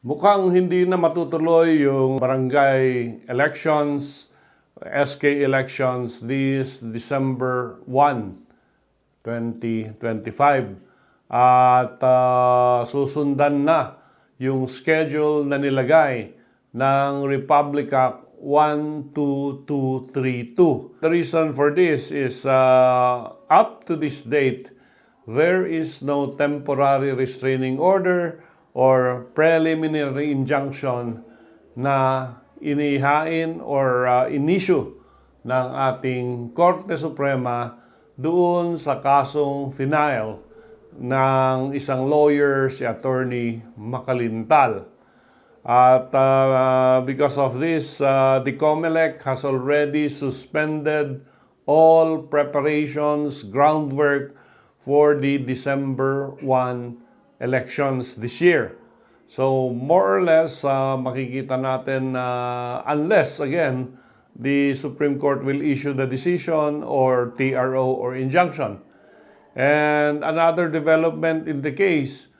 Mukhang hindi na matutuloy yung barangay elections, SK elections this December 1, 2025. At susundan na yung schedule na nilagay ng Republic Act 12232. The reason for this is up to this date, there is no temporary restraining order or preliminary injunction na inihain or inisyu ng ating Korte Suprema doon sa kasong final ng isang lawyer, si Attorney Macalintal. At because of this, the COMELEC has already suspended all preparations, groundwork for the December 1 elections this year. So more or less, makikita natin unless, again, the Supreme Court will issue the decision or TRO or injunction. And another development in the case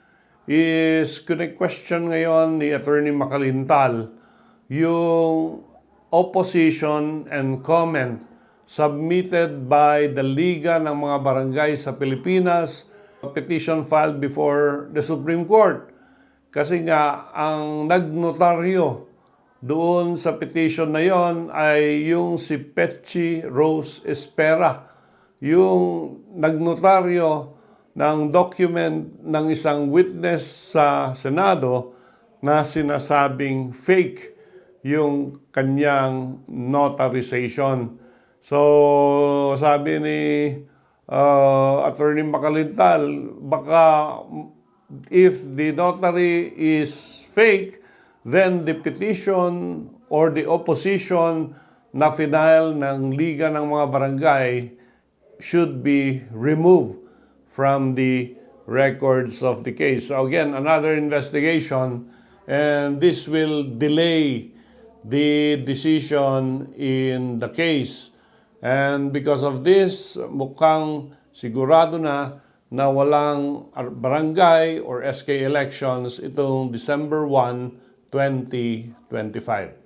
is question ngayon ni Attorney Macalintal yung opposition and comment submitted by the Liga ng mga Barangay sa Pilipinas, petition filed before the Supreme Court. Kasi nga, ang nagnotaryo doon sa petition na yon ay yung si Petchy Rose Espera, yung nagnotaryo ng document ng isang witness sa Senado na sinasabing fake yung kanyang notarization. So, sabi ni Attorney Macalintal, baka if the notary is fake, then the petition or the opposition na final ng Liga ng mga Barangay should be removed from the records of the case. So again, another investigation, and this will delay the decision in the case. And because of this, mukhang sigurado na walang barangay or SK elections itong December 1, 2025.